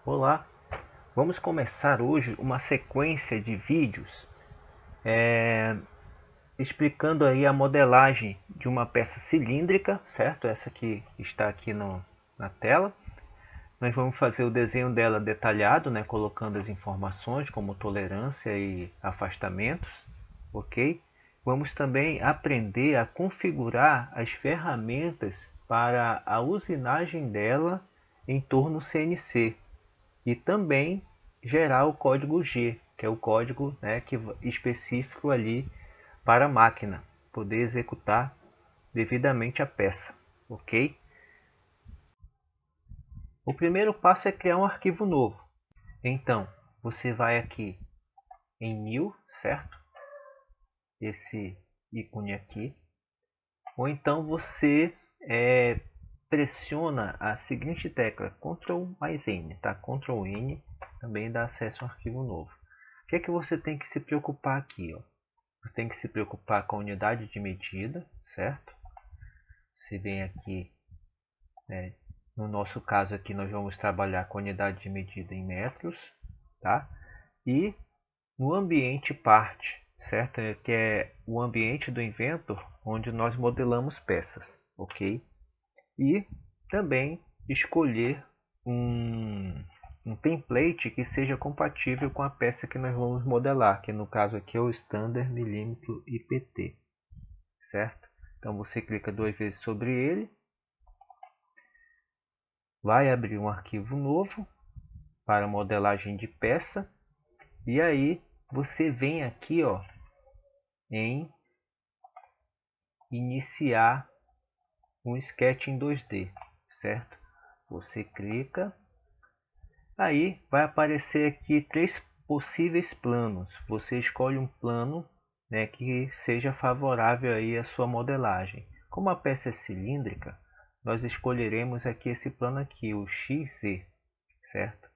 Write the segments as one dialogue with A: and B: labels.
A: Olá, vamos começar hoje uma sequência de vídeos explicando aí a modelagem de uma peça cilíndrica, certo? Essa que está aqui na tela. Nós vamos fazer o desenho dela detalhado, né? Colocando as informações como tolerância e afastamentos, ok? Vamos também aprender a configurar as ferramentas para a usinagem dela em torno CNC, e também gerar o código G, que é o código, né, específico ali para a máquina poder executar devidamente a peça, ok? O primeiro passo é criar um arquivo novo. Então, você vai aqui em New, certo? Esse ícone aqui. Ou então você pressiona a seguinte tecla, Ctrl mais N, tá? Ctrl N também dá acesso a um arquivo novo. O que é que você tem que se preocupar aqui, ó? Você tem que se preocupar com a unidade de medida, certo? Você vem aqui, né, no nosso caso aqui nós vamos trabalhar com a unidade de medida em metros, tá? E no ambiente parte, certo? Que é o ambiente do Inventor onde nós modelamos peças, ok? E também escolher um template que seja compatível com a peça que nós vamos modelar, que no caso aqui é o Standard milímetro IPT, certo? Então você clica duas vezes sobre ele, vai abrir um arquivo novo para modelagem de peça, e aí você vem aqui, ó, em iniciar um sketch em 2D, certo? Você clica, aí vai aparecer aqui três possíveis planos. Você escolhe um plano, né, que seja favorável aí à sua modelagem. Como a peça é cilíndrica, nós escolheremos aqui esse plano aqui, o XZ, certo?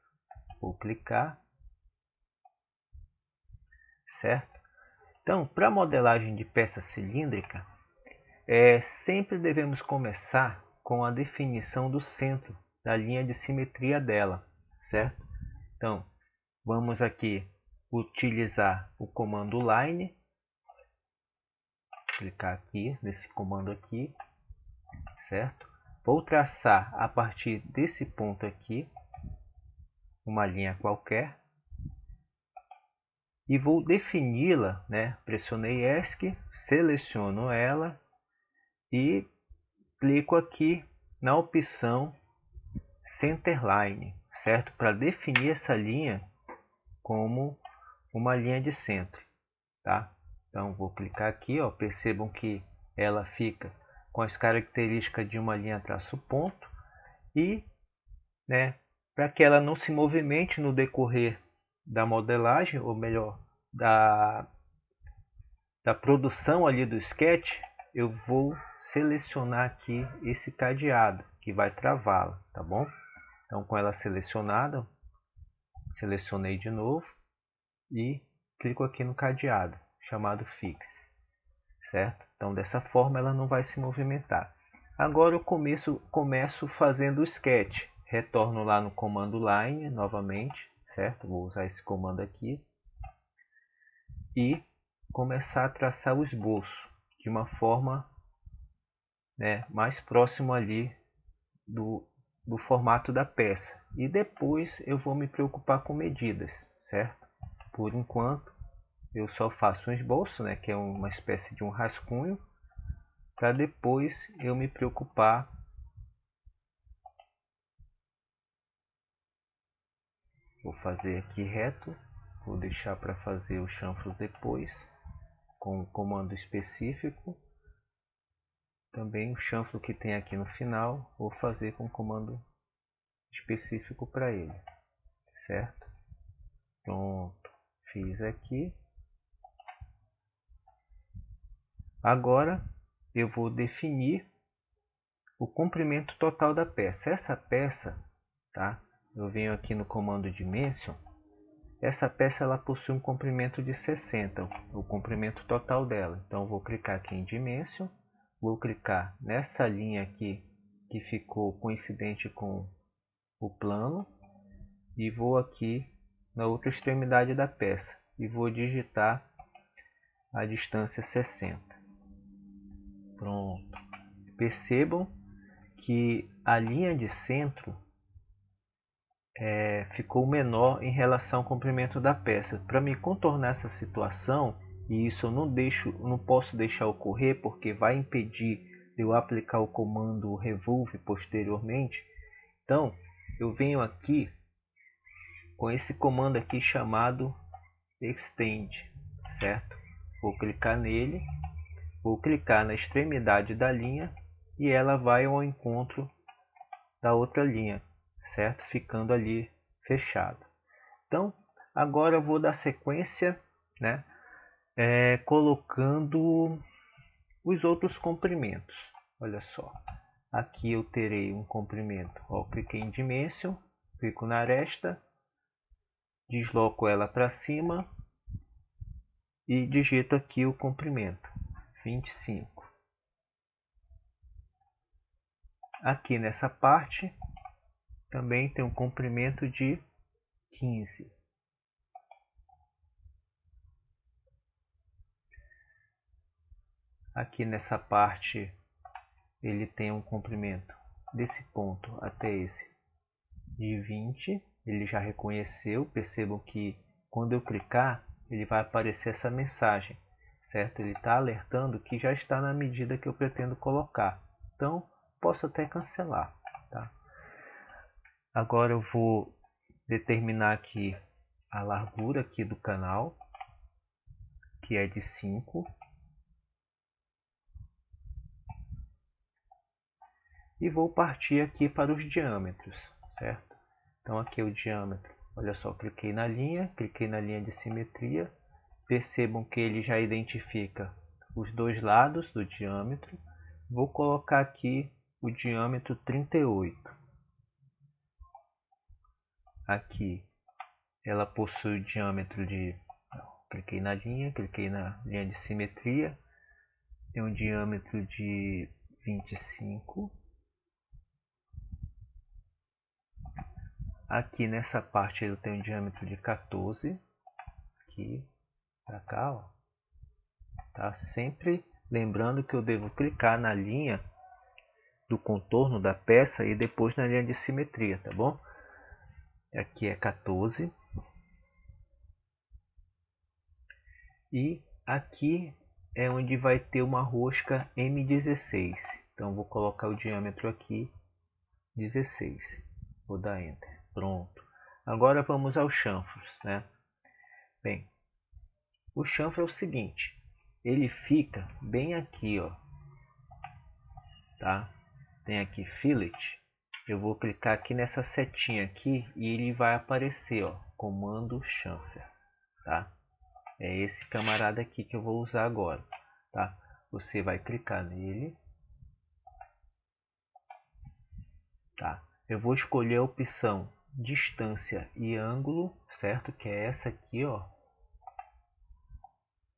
A: Vou clicar, certo? Então, para modelagem de peça cilíndrica, sempre devemos começar com a definição do centro da linha de simetria dela, certo? Então, vamos aqui utilizar o comando line, clicar aqui nesse comando aqui, certo? Vou traçar a partir desse ponto aqui uma linha qualquer e vou defini-la, né? Pressionei ESC, seleciono ela e clico aqui na opção Centerline, certo? Para definir essa linha como uma linha de centro, tá? Então vou clicar aqui, ó, percebam que ela fica com as características de uma linha traço ponto e, né, para que ela não se movimente no decorrer da modelagem, ou melhor, da produção ali do sketch, eu vou selecionar aqui esse cadeado que vai travá-la, tá bom? Então com ela selecionada, selecionei de novo e clico aqui no cadeado chamado Fix, certo? Então dessa forma ela não vai se movimentar. Agora eu começo fazendo o sketch. Retorno lá no comando line novamente, certo? Vou usar esse comando aqui e começar a traçar o esboço de uma forma, né, mais próximo ali do, do formato da peça. E depois eu vou me preocupar com medidas, certo? Por enquanto eu só faço um esboço, né, que é uma espécie de um rascunho, para depois eu me preocupar. Vou fazer aqui reto, vou deixar para fazer o chanfro depois, com o comando específico. Também o chanfro que tem aqui no final, vou fazer com comando específico para ele, certo? Pronto, fiz aqui. Agora eu vou definir o comprimento total da peça. Essa peça, tá? Eu venho aqui no comando Dimension. Essa peça ela possui um comprimento de 60, o comprimento total dela. Então eu vou clicar aqui em Dimension, vou clicar nessa linha aqui que ficou coincidente com o plano e vou aqui na outra extremidade da peça e vou digitar a distância 60. Pronto. Percebam que a linha de centro ficou menor em relação ao comprimento da peça. Para me contornar essa situação, e isso eu não posso deixar ocorrer porque vai impedir de eu aplicar o comando remove posteriormente. Então eu venho aqui com esse comando aqui chamado extend, certo? Vou clicar nele, vou clicar na extremidade da linha e ela vai ao encontro da outra linha, certo? Ficando ali fechado. Então agora eu vou dar sequência, né? Colocando os outros comprimentos. Olha só, aqui eu terei um comprimento. Ó, cliquei em Dimension, clico na aresta, desloco ela para cima e digito aqui o comprimento 25. Aqui nessa parte também tem um comprimento de 15. Aqui nessa parte ele tem um comprimento desse ponto até esse de 20. Ele já reconheceu. Percebam que quando eu clicar ele vai aparecer essa mensagem, certo? Ele está alertando que já está na medida que eu pretendo colocar. Então posso até cancelar, tá? Agora eu vou determinar aqui a largura aqui do canal, que é de 5. E vou partir aqui para os diâmetros, certo? Então aqui é o diâmetro. Olha só, cliquei na linha de simetria. Percebam que ele já identifica os dois lados do diâmetro. Vou colocar aqui o diâmetro 38. Aqui ela possui o diâmetro de... Cliquei na linha de simetria. Tem um diâmetro de 25. Aqui nessa parte eu tenho um diâmetro de 14. Aqui para cá, ó. Tá? Sempre lembrando que eu devo clicar na linha do contorno da peça e depois na linha de simetria, tá bom? Aqui é 14. E aqui é onde vai ter uma rosca M16. Então vou colocar o diâmetro aqui 16. Vou dar Enter. Pronto. Agora vamos aos chanfros, né? Bem, o chanfro é o seguinte. Ele fica bem aqui, ó. Tá? Tem aqui Fillet. Eu vou clicar aqui nessa setinha aqui e ele vai aparecer, ó, comando chanfer, tá? É esse camarada aqui que eu vou usar agora, tá? Você vai clicar nele, tá? Eu vou escolher a opção distância e ângulo, certo? Que é essa aqui, ó.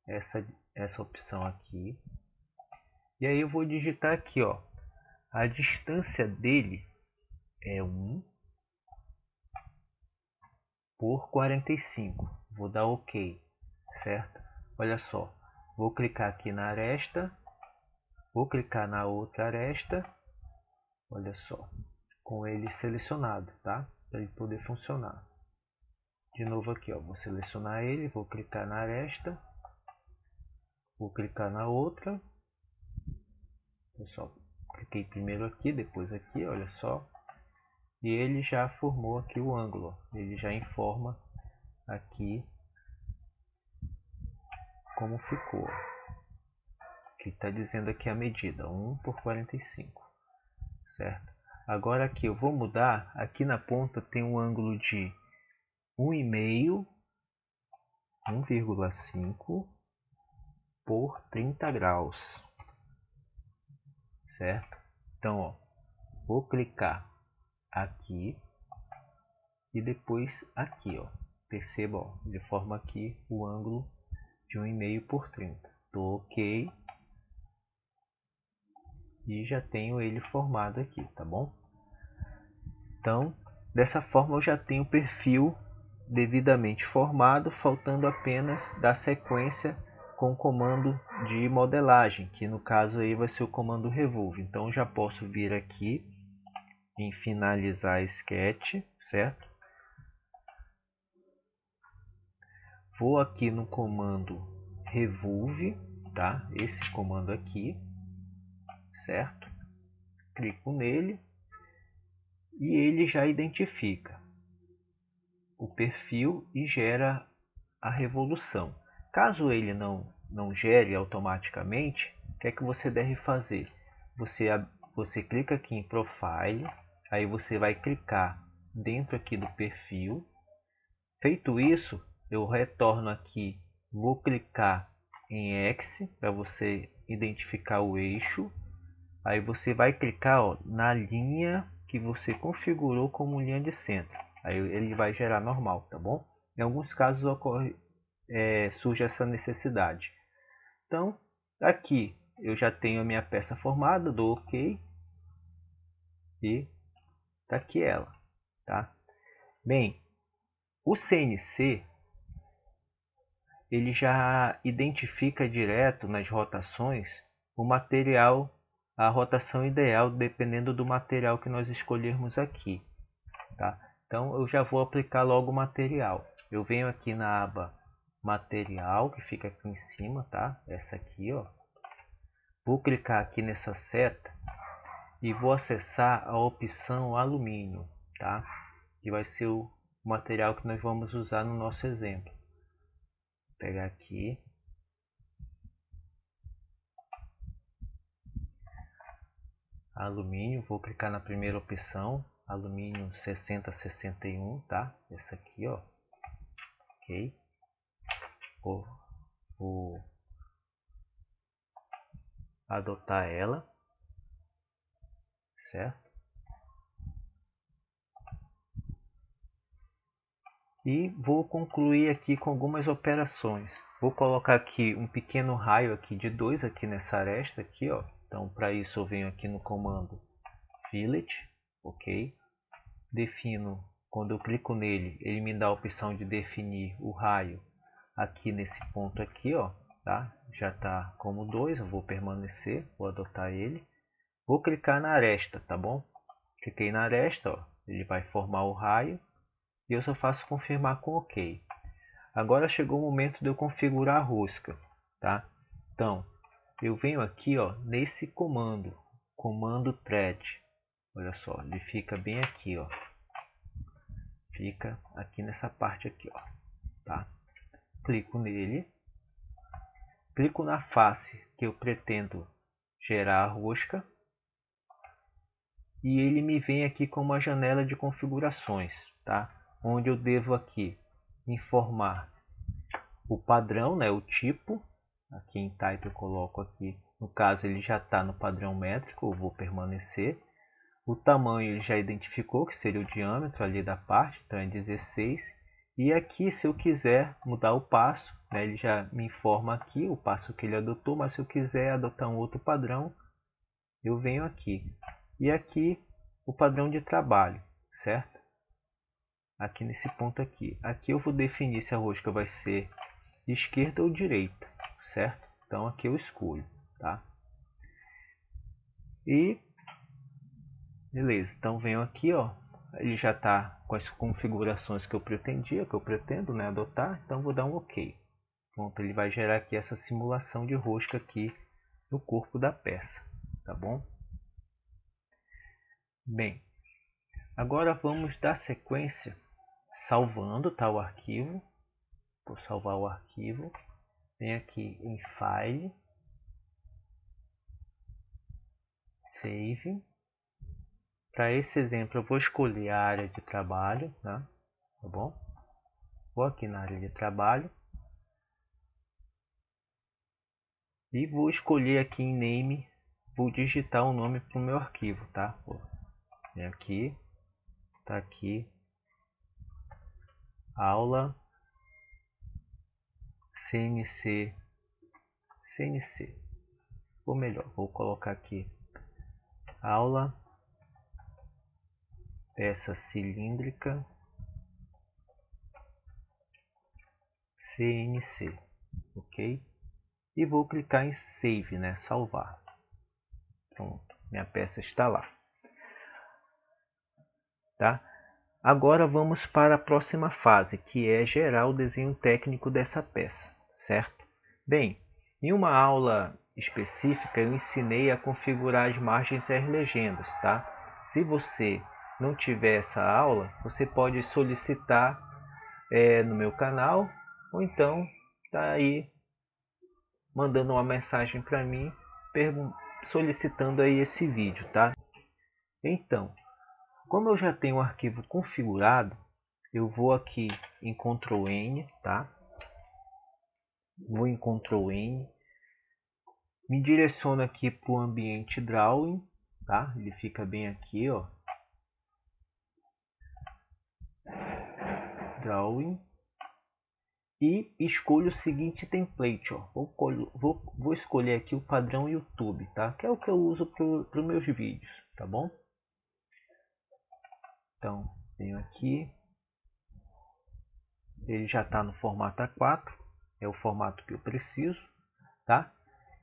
A: Essa opção aqui. E aí eu vou digitar aqui, ó. A distância dele é 1 por 45. Vou dar OK, certo? Olha só, vou clicar aqui na aresta, vou clicar na outra aresta, olha só, com ele selecionado, tá? Para ele poder funcionar. De novo aqui, ó, vou selecionar ele, vou clicar na aresta, vou clicar na outra, pessoal, cliquei primeiro aqui, depois aqui, olha só, e ele já formou aqui o ângulo, ele já informa aqui como ficou. Que está dizendo aqui a medida 1 por 45, certo? Agora aqui eu vou mudar, aqui na ponta tem um ângulo de 1,5, 1,5 por 30 graus, certo? Então, ó, vou clicar aqui e depois aqui, ó. Perceba, ó, ele forma aqui o ângulo de 1,5 por 30. Tô OK. E já tenho ele formado aqui, tá bom? Então, Dessa forma eu já tenho o perfil devidamente formado, faltando apenas dar sequência com o comando de modelagem, que no caso aí vai ser o comando remove. Então já posso vir aqui em finalizar sketch, certo? Vou aqui no comando remove, tá? Esse comando aqui, certo? Clico nele e ele já identifica o perfil e gera a revolução. Caso ele não gere automaticamente, o que é que você deve fazer? Você clica aqui em Profile, aí você vai clicar dentro aqui do perfil. Feito isso, eu retorno aqui, vou clicar em X para você identificar o eixo. Aí você vai clicar na linha que você configurou como linha de centro. Aí ele vai gerar normal, tá bom? Em alguns casos surge essa necessidade. Então, aqui eu já tenho a minha peça formada, dou OK e tá aqui ela, tá? Bem, o CNC ele já identifica direto nas rotações o material, a rotação ideal dependendo do material que nós escolhermos aqui, tá? Então eu já vou aplicar logo o material. Eu venho aqui na aba material, que fica aqui em cima, tá? Essa aqui, ó. Vou clicar aqui nessa seta e vou acessar a opção alumínio, tá? Que vai ser o material que nós vamos usar no nosso exemplo. Vou pegar aqui. Alumínio, vou clicar na primeira opção, alumínio 6061, tá? Essa aqui, ó. OK. Vou adotar ela, certo? E vou concluir aqui com algumas operações. Vou colocar aqui um pequeno raio aqui de 2 aqui nessa aresta aqui, ó. Então para isso eu venho aqui no comando fillet, OK? Defino, quando eu clico nele, ele me dá a opção de definir o raio aqui nesse ponto aqui, ó, tá? Já está como 2, eu vou permanecer, vou adotar ele. Vou clicar na aresta, tá bom? Cliquei na aresta, ó, ele vai formar o raio e eu só faço confirmar com OK. Agora chegou o momento de eu configurar a rosca, tá? Então, eu venho aqui, ó, nesse comando, comando thread. Olha só, ele fica bem aqui, ó. Fica aqui nessa parte aqui, ó, tá? Clico nele, clico na face que eu pretendo gerar a rosca e ele me vem aqui com uma janela de configurações, tá? Onde eu devo aqui informar o padrão, né, o tipo. Aqui em type eu coloco aqui, no caso ele já está no padrão métrico, eu vou permanecer. O tamanho ele já identificou que seria o diâmetro ali da parte, então é 16. E aqui, se eu quiser mudar o passo, né, ele já me informa aqui o passo que ele adotou, mas se eu quiser adotar um outro padrão, eu venho aqui. E aqui o padrão de trabalho, certo? Aqui nesse ponto aqui. Aqui eu vou definir se a rosca vai ser esquerda ou direita, certo? Então aqui eu escolho, tá? E beleza, então venho aqui, ó, ele já está com as configurações que eu pretendia, que eu pretendo, né, adotar, então vou dar um OK. Pronto, ele vai gerar aqui essa simulação de rosca aqui no corpo da peça, tá bom? Bem, agora vamos dar sequência salvando, tá, o arquivo. Vou salvar o arquivo, vem aqui em File, Save. Para esse exemplo eu vou escolher a área de trabalho, tá bom? Vou aqui na área de trabalho e vou escolher aqui em Name, vou digitar um nome para o meu arquivo, tá? Vem aqui, tá aqui, aula CNC, ou melhor, vou colocar aqui aula peça cilíndrica CNC, ok? E vou clicar em Save, né? Salvar. Pronto, minha peça está lá. Tá? Agora vamos para a próxima fase, que é gerar o desenho técnico dessa peça, certo? Bem, em uma aula específica eu ensinei a configurar as margens e as legendas, tá? Se você não tiver essa aula, você pode solicitar no meu canal, ou então tá aí mandando uma mensagem para mim solicitando aí esse vídeo, tá? Então, como eu já tenho o arquivo configurado, eu vou aqui em Ctrl N, tá? Vou em Ctrl N, me direciono aqui para o ambiente Drawing, tá? Ele fica bem aqui, ó. Drawing. E escolho o seguinte template, ó. Vou escolher aqui o padrão YouTube, tá? Que é o que eu uso para os meus vídeos, tá bom? Então, venho aqui. Ele já está no formato A4, é o formato que eu preciso, tá?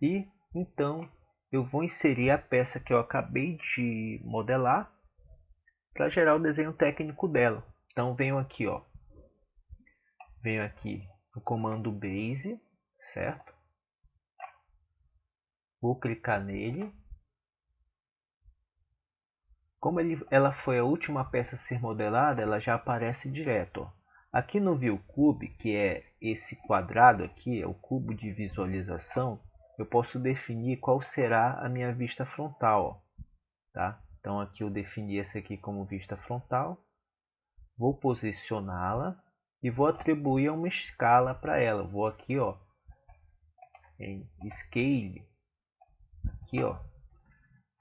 A: E então eu vou inserir a peça que eu acabei de modelar para gerar o desenho técnico dela. Então venho aqui, ó. Venho aqui no comando Base, certo? Vou clicar nele. Como ela foi a última peça a ser modelada, ela já aparece direto, ó. Aqui no View Cube, que é esse quadrado aqui, é o cubo de visualização, eu posso definir qual será a minha vista frontal, ó, tá? Então aqui eu defini esse aqui como vista frontal, vou posicioná-la e vou atribuir uma escala para ela. Vou aqui, ó, em Scale, aqui, ó,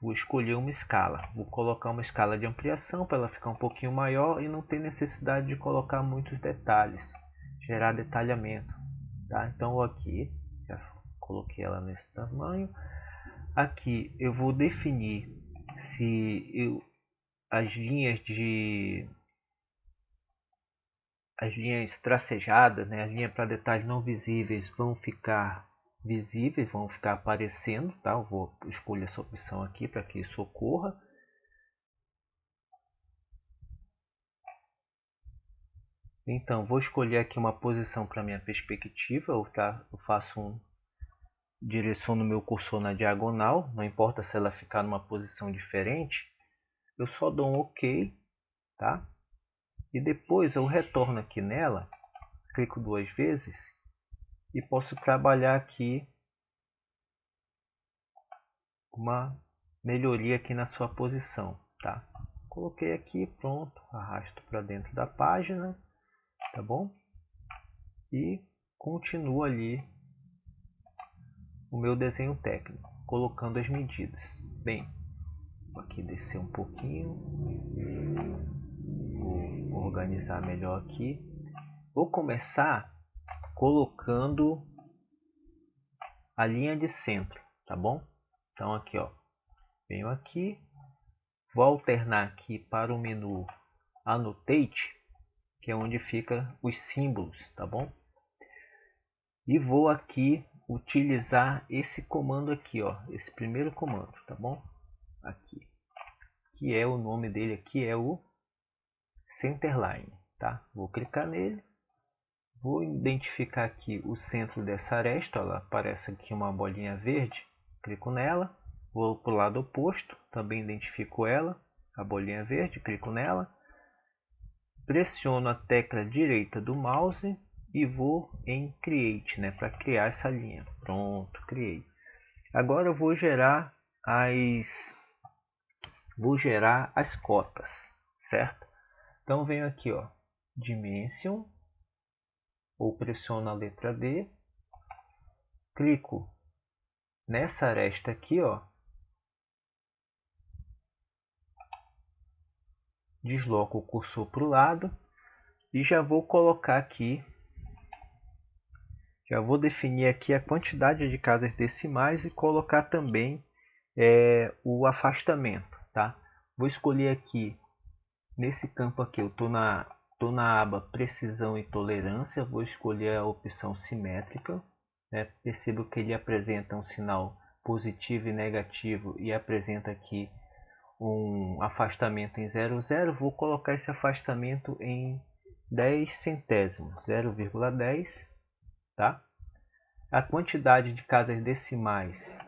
A: vou escolher uma escala. Vou colocar uma escala de ampliação para ela ficar um pouquinho maior e não ter necessidade de colocar muitos detalhes, gerar detalhamento, tá? Então vou aqui, já coloquei ela nesse tamanho. Aqui eu vou definir se as linhas tracejadas, né, as linhas para detalhes não visíveis vão ficar visíveis, vão ficar aparecendo, tá? Eu vou escolher essa opção aqui para que isso ocorra. Então, vou escolher aqui uma posição para minha perspectiva, eu faço direciono meu cursor na diagonal, não importa se ela ficar numa posição diferente, eu só dou um OK, tá? E depois eu retorno aqui nela, clico 2 vezes e posso trabalhar aqui uma melhoria aqui na sua posição, tá? Coloquei aqui, pronto, arrasto para dentro da página, tá bom? E continuo ali o meu desenho técnico, colocando as medidas. Bem, vou aqui descer um pouquinho, vou organizar melhor aqui. Vou começar colocando a linha de centro, tá bom? Então aqui, ó, venho aqui, vou alternar aqui para o menu Annotate, que é onde fica os símbolos, tá bom? E vou aqui utilizar esse comando aqui, ó, esse primeiro comando, tá bom? Aqui, que é o nome dele aqui, é o Centerline, tá? Vou clicar nele, vou identificar aqui o centro dessa aresta, ela aparece aqui uma bolinha verde, clico nela, vou para o lado oposto, também identifico ela, a bolinha verde, clico nela, pressiono a tecla direita do mouse e vou em Create, né, para criar essa linha. Pronto, criei. Agora eu vou gerar as cotas, certo? Então venho aqui, ó, Dimension, ou pressiono a letra D, clico nessa aresta aqui, ó, desloco o cursor para o lado e já vou colocar aqui, já vou definir aqui a quantidade de casas decimais e colocar também o afastamento, tá? Vou escolher aqui Nesse campo aqui eu tô na aba precisão e tolerância, vou escolher a opção simétrica, né? Percebo que ele apresenta um sinal positivo e negativo e apresenta aqui um afastamento em 0,0. Vou colocar esse afastamento em 10 centésimos, 0,10, tá? A quantidade de casas decimais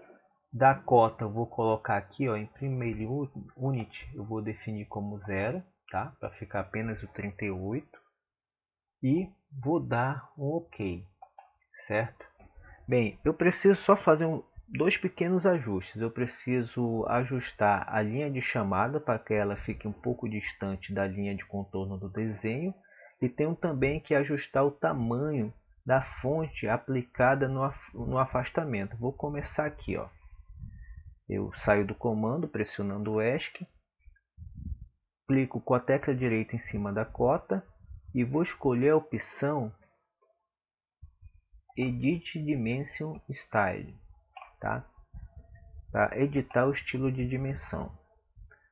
A: da cota eu vou colocar aqui, ó, em primeiro unit eu vou definir como 0, tá? Para ficar apenas o 38 e vou dar um OK, certo? Bem, eu preciso só fazer dois pequenos ajustes. Eu preciso ajustar a linha de chamada para que ela fique um pouco distante da linha de contorno do desenho e tenho também que ajustar o tamanho da fonte aplicada no afastamento. Vou começar aqui, ó. Eu saio do comando pressionando o ESC, clico com a tecla direita em cima da cota e vou escolher a opção Edit Dimension Style, tá? Para editar o estilo de dimensão.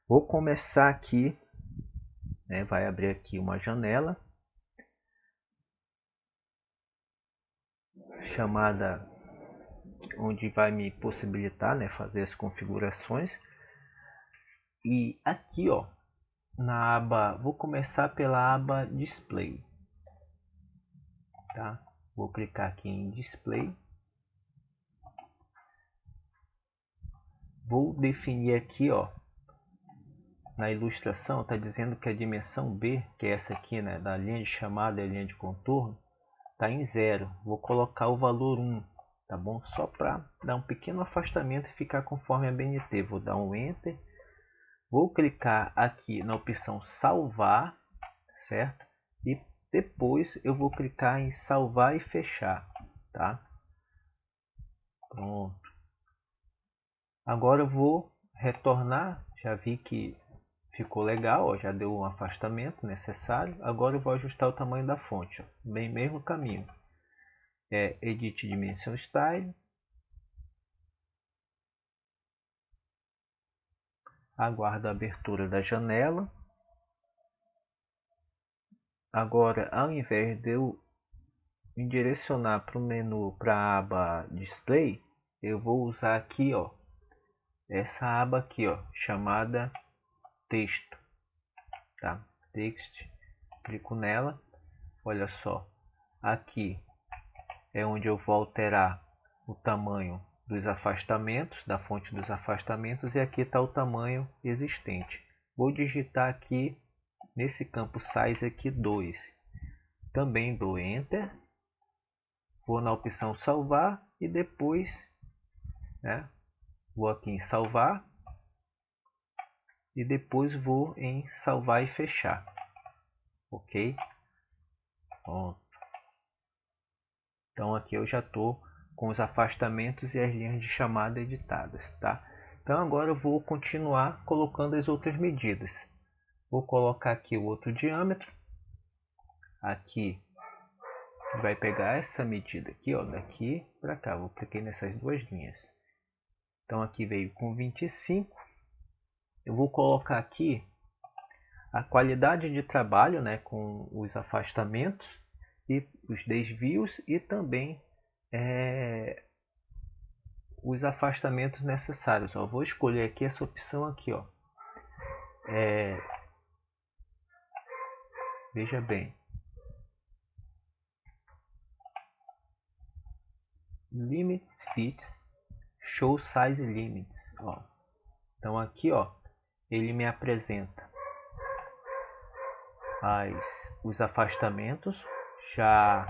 A: Vou começar aqui, né? Vai abrir aqui uma janela chamada onde vai me possibilitar, né, fazer as configurações. E aqui, ó, na aba, vou começar pela aba Display, tá? Vou clicar aqui em Display. Vou definir aqui, ó, na ilustração está dizendo que a dimensão B, que é essa aqui, né, da linha de chamada e a linha de contorno, está em 0. Vou colocar o valor 1, tá bom? Só para dar um pequeno afastamento e ficar conforme a BNT. Vou dar um Enter. Vou clicar aqui na opção salvar, certo? E depois eu vou clicar em salvar e fechar, tá? Pronto. Agora eu vou retornar. Já vi que ficou legal, ó, já deu um afastamento necessário. Agora eu vou ajustar o tamanho da fonte, ó, bem mesmo caminho. Edit Dimension Style. Aguardo a abertura da janela. Agora, ao invés de eu me direcionar para o menu, para a aba Display, eu vou usar aqui, ó, essa aba aqui, ó, chamada Texto, tá? Text, clico nela. Olha só, aqui é onde eu vou alterar o tamanho dos afastamentos, da fonte dos afastamentos, e aqui está o tamanho existente. Vou digitar aqui nesse campo size aqui 2. Também dou Enter. Vou na opção salvar e depois, né, vou aqui em salvar e depois vou em salvar e fechar. OK? Pronto. Então aqui eu já estou com os afastamentos e as linhas de chamada editadas, tá? Então agora eu vou continuar colocando as outras medidas. Vou colocar aqui o outro diâmetro. Aqui vai pegar essa medida aqui, ó, daqui para cá. Vou clicar nessas duas linhas. Então aqui veio com 25. Eu vou colocar aqui a qualidade de trabalho, né, com os afastamentos e os desvios e também os afastamentos necessários. Ó, vou escolher aqui essa opção aqui, ó. Veja bem, Limits Fits, Show Size Limits. Ó. Então aqui, ó, ele me apresenta os afastamentos, já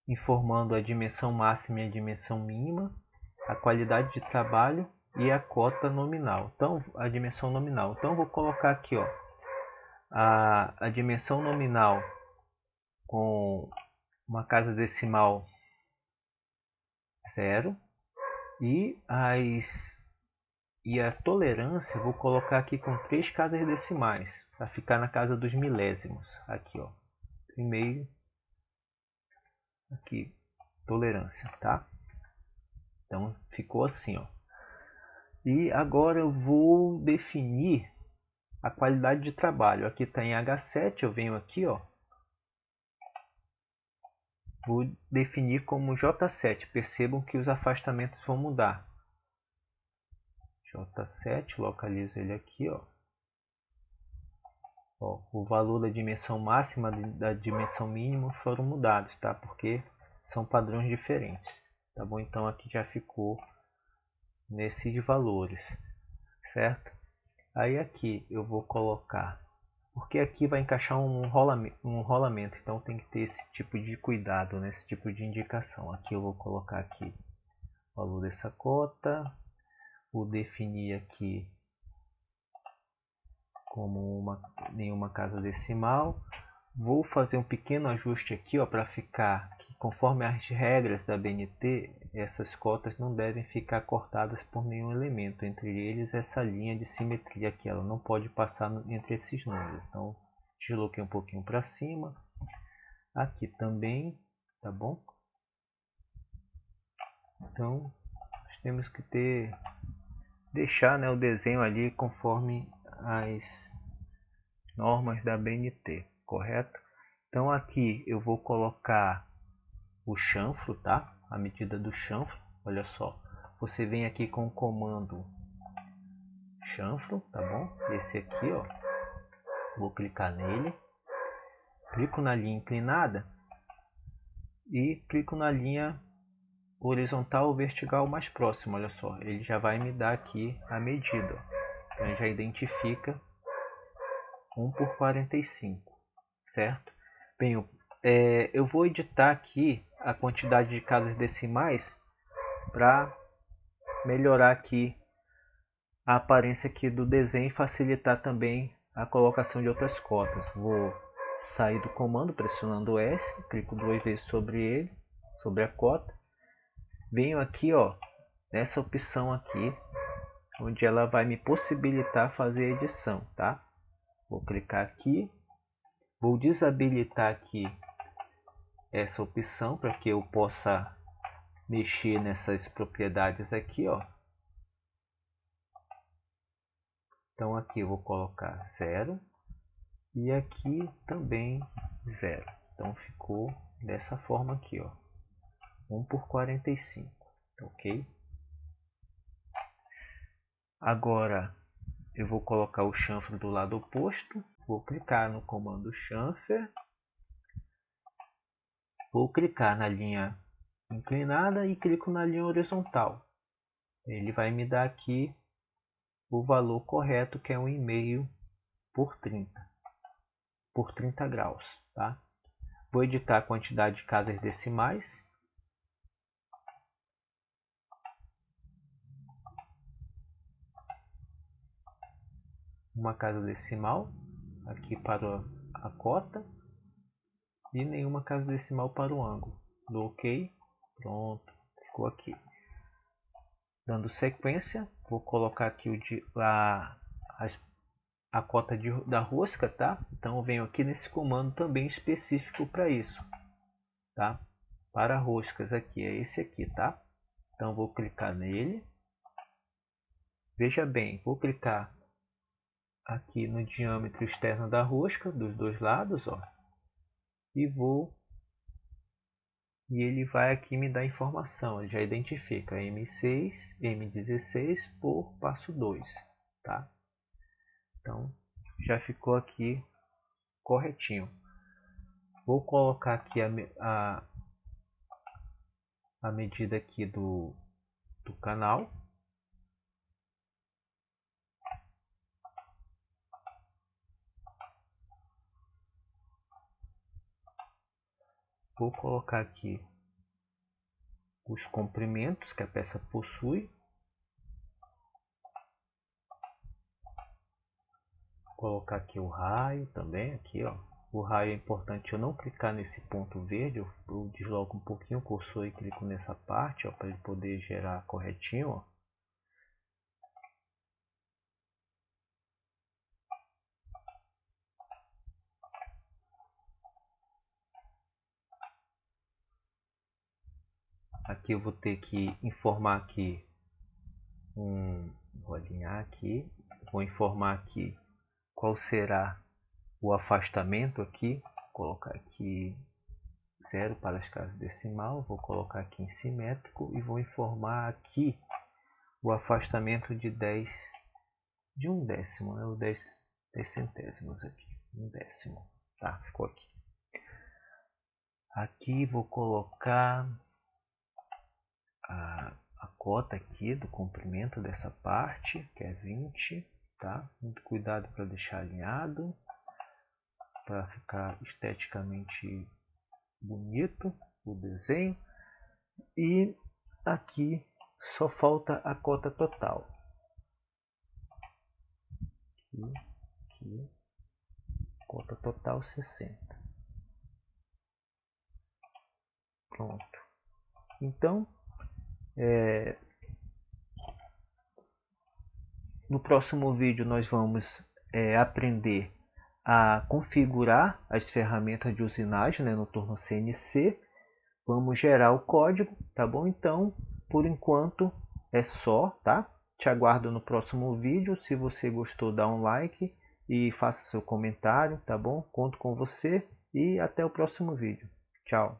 A: informando a dimensão máxima e a dimensão mínima, a qualidade de trabalho e a cota nominal. Então, a dimensão nominal. Então, vou colocar aqui, ó, a dimensão nominal com uma casa decimal 0 e a tolerância vou colocar aqui com 3 casas decimais para ficar na casa dos milésimos. Aqui, ó, primeiro, aqui, tolerância, tá? Então ficou assim, ó. E agora eu vou definir a qualidade de trabalho. Aqui está em H7, eu venho aqui, ó, vou definir como J7. Percebam que os afastamentos vão mudar. J7, localizo ele aqui, ó. Ó, o valor da dimensão máxima e da dimensão mínima foram mudados, tá? Porque são padrões diferentes, tá bom? Então aqui já ficou nesses valores, certo? Aí aqui eu vou colocar, porque aqui vai encaixar um rolamento, então tem que ter esse tipo de cuidado, né? Esse tipo de indicação. Aqui eu vou colocar aqui o valor dessa cota, vou definir aqui como nenhuma casa decimal. Vou fazer um pequeno ajuste aqui, ó, para ficar que conforme as regras da BNT, essas cotas não devem ficar cortadas por nenhum elemento, entre eles essa linha de simetria aqui, ela não pode passar entre esses números. Então desloquei um pouquinho para cima, aqui também, tá bom? Então nós temos que deixar, né, o desenho ali conforme as normas da BNT, correto? Então aqui eu vou colocar o chanfro, tá? A medida do chanfro, olha só. Você vem aqui com o comando chanfro, tá bom? Esse aqui, ó. Vou clicar nele. Clico na linha inclinada e clico na linha horizontal ou vertical mais próximo, olha só. Ele já vai me dar aqui a medida. Então ele já identifica 1 por 45, certo? Bem, eu vou editar aqui a quantidade de casas decimais para melhorar aqui a aparência aqui do desenho e facilitar também a colocação de outras cotas. Vou sair do comando pressionando S, clico 2 vezes sobre ele, sobre a cota. Venho aqui, ó, nessa opção aqui, onde ela vai me possibilitar fazer a edição, tá? Vou clicar aqui, vou desabilitar aqui essa opção para que eu possa mexer nessas propriedades aqui, ó. Então aqui eu vou colocar 0 e aqui também 0. Então ficou dessa forma aqui, ó, 1 por 45, ok? Agora eu vou colocar o chanfro do lado oposto, vou clicar no comando chanfer, vou clicar na linha inclinada e clico na linha horizontal. Ele vai me dar aqui o valor correto, que é 1,5 por 30 graus, tá? Vou editar a quantidade de casas decimais. Uma casa decimal aqui para a cota e nenhuma casa decimal para o ângulo. Dou OK, pronto, ficou aqui. Dando sequência, vou colocar aqui a cota da rosca, tá? Então eu venho aqui nesse comando também específico para isso, tá? Para roscas aqui, é esse aqui, tá? Então vou clicar nele. Veja bem, vou clicar aqui no diâmetro externo da rosca, dos dois lados, ó. E ele vai aqui me dar informação, ele já identifica M6, M16 por passo 2, tá? Então já ficou aqui corretinho. Vou colocar aqui a medida aqui do canal. Vou colocar aqui os comprimentos que a peça possui. Vou colocar aqui o raio também, aqui, ó. O raio é importante eu não clicar nesse ponto verde, eu desloco um pouquinho o cursor e clico nessa parte, ó, para ele poder gerar corretinho, ó. Aqui eu vou ter que informar aqui vou alinhar aqui, vou informar aqui qual será o afastamento aqui. Vou colocar aqui 0 para as casas decimal, vou colocar aqui em simétrico e vou informar aqui o afastamento de 10 de 1/10, né? O 10 centésimos aqui, 1/10, tá? Ficou aqui. Aqui vou colocar a cota aqui do comprimento dessa parte, que é 20, tá? Muito cuidado para deixar alinhado, para ficar esteticamente bonito o desenho. E aqui só falta a cota total. Aqui, cota total 60. Pronto. Então, no próximo vídeo nós vamos aprender a configurar as ferramentas de usinagem, né, no torno CNC. Vamos gerar o código, tá bom? Então, por enquanto é só, tá? Te aguardo no próximo vídeo. Se você gostou, dá um like e faça seu comentário, tá bom? Conto com você e até o próximo vídeo. Tchau!